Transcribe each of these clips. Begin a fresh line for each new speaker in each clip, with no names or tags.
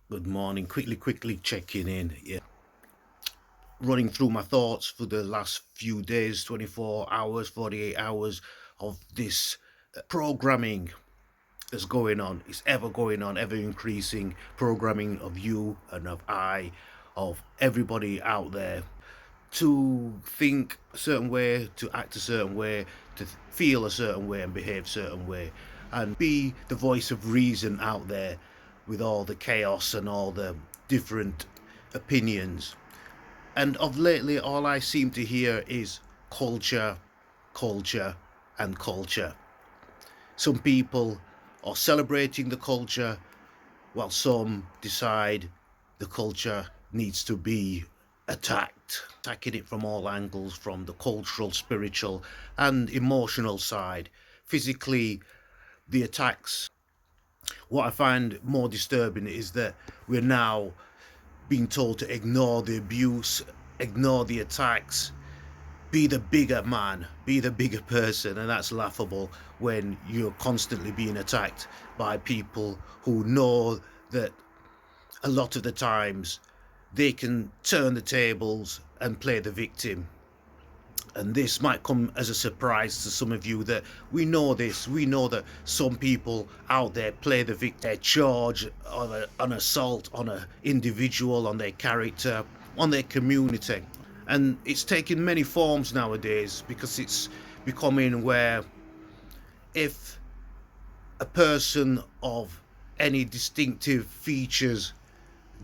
Good morning. Quickly checking in. Yeah. Running through my thoughts for the last few days, 24 hours, 48 hours of this programming that's going on. It's ever going on, ever increasing programming of you and of I, of everybody out there to think a certain way, to act a certain way, to feel a certain way and behave a certain way, and be the voice of reason out there with all the chaos and all the different opinions. And of lately, all I seem to hear is culture, culture, and culture. Some people are celebrating the culture, while some decide the culture needs to be attacked, attacking it from all angles, from the cultural, spiritual, and emotional side. Physically, the attacks. What I find more disturbing is that we're now being told to ignore the abuse, ignore the attacks, be the bigger man, be the bigger person, and that's laughable when you're constantly being attacked by people who know that a lot of the times they can turn the tables and play the victim. And this might come as a surprise to some of you that we know this. We know that some people out there play the victim, they charge on an assault on an individual, on their character, on their community. And it's taking many forms nowadays because it's becoming where if a person of any distinctive features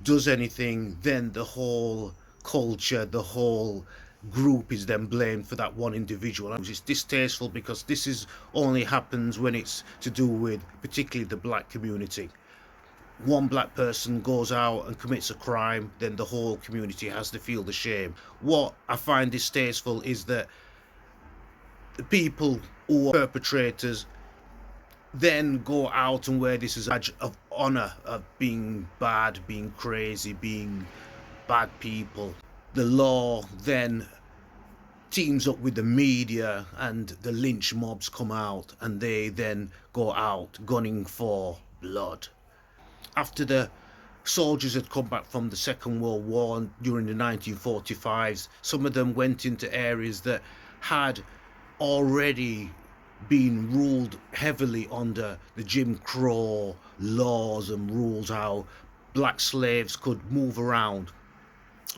does anything, then the whole culture, the whole group is then blamed for that one individual. It's distasteful because this is only happens when it's to do with particularly the black community. One black person goes out and commits a crime, then the whole community has to feel the shame. What I find distasteful is that the people who are perpetrators then go out and wear this as a badge of honor of being bad, being crazy, being bad people. The law then teams up with the media and the lynch mobs come out and they then go out gunning for blood. After the soldiers had come back from the Second World War during the 1945s, some of them went into areas that had already been ruled heavily under the Jim Crow laws and rules, how black slaves could move around.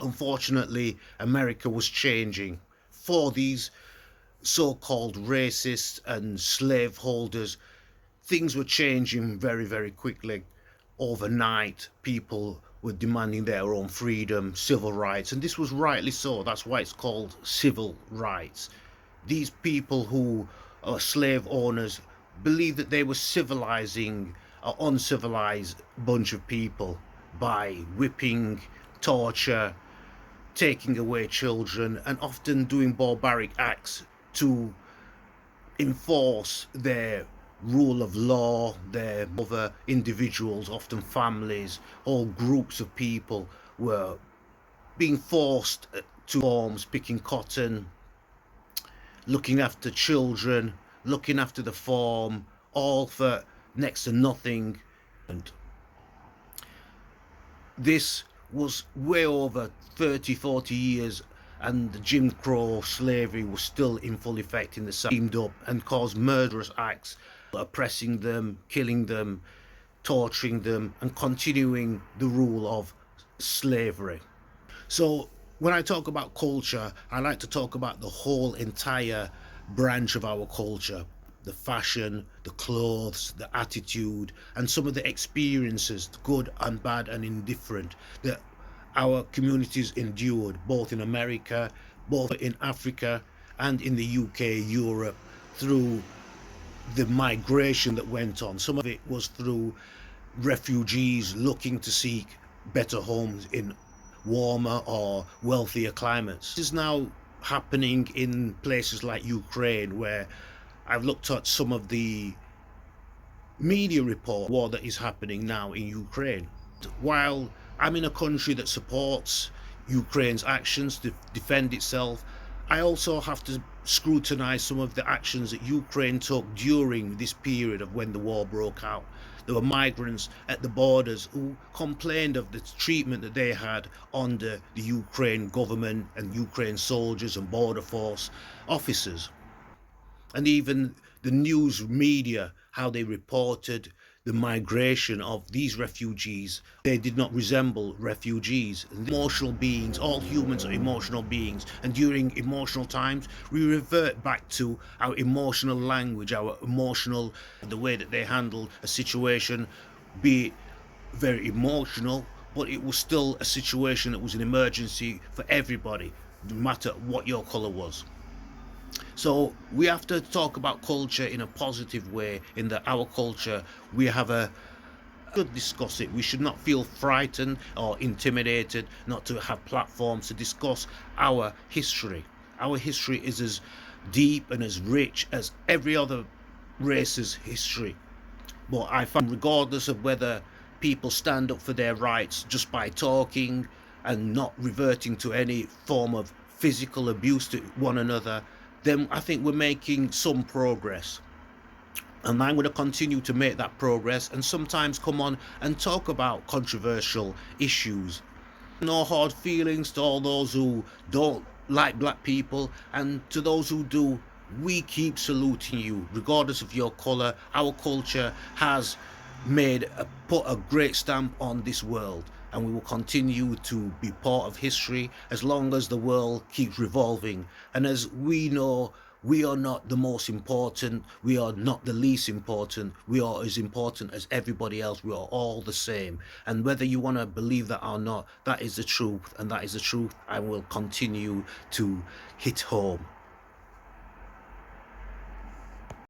Unfortunately, America was changing. For these so-called racists and slaveholders, things were changing very quickly. Overnight, people were demanding their own freedom, civil rights, and this was rightly so. That's why it's called civil rights. These people who are slave owners believed that they were civilizing an uncivilized bunch of people by whipping, torture, taking away children, and often doing barbaric acts to enforce their rule of law. Their other individuals, often families, whole groups of people, were being forced to farms, picking cotton, looking after children, looking after the farm, all for next to nothing. And this was way over 30, 40 years, and the Jim Crow slavery was still in full effect in the South, teamed up and caused murderous acts, oppressing them, killing them, torturing them, and continuing the rule of slavery. So when I talk about culture, I like to talk about the whole entire branch of our culture: the fashion, the clothes, the attitude, and some of the experiences, good and bad and indifferent, that our communities endured, both in America, both in Africa, and in the UK, Europe, through the migration that went on. Some of it was through refugees looking to seek better homes in warmer or wealthier climates. This is now happening in places like Ukraine, where I've looked at some of the media report war that is happening now in Ukraine. While I'm in a country that supports Ukraine's actions to defend itself, I also have to scrutinize some of the actions that Ukraine took during this period of when the war broke out. There were migrants at the borders who complained of the treatment that they had under the Ukraine government and Ukraine soldiers and border force officers. And even the news media, how they reported the migration of these refugees. They did not resemble refugees. Emotional beings, all humans are emotional beings, and during emotional times we revert back to our emotional language, our emotional, the way that they handled a situation, be it very emotional, but it was still a situation that was an emergency for everybody, no matter what your color was. So we have to talk about culture in a positive way, in that our culture, we have a should discuss it. We should not feel frightened or intimidated not to have platforms to discuss our history. Our history is as deep and as rich as every other race's history. But I find, regardless of whether people stand up for their rights just by talking and not reverting to any form of physical abuse to one another, then I think we're making some progress. And I'm going to continue to make that progress and sometimes come on and talk about controversial issues. No hard feelings to all those who don't like black people, and to those who do, we keep saluting you regardless of your color. Our culture has put a great stamp on this world, and we will continue to be part of history as long as the world keeps revolving. And as we know, we are not the most important, we are not the least important, we are as important as everybody else. We are all the same, and whether you want to believe that or not, that is the truth, and that is the truth I will continue to hit home.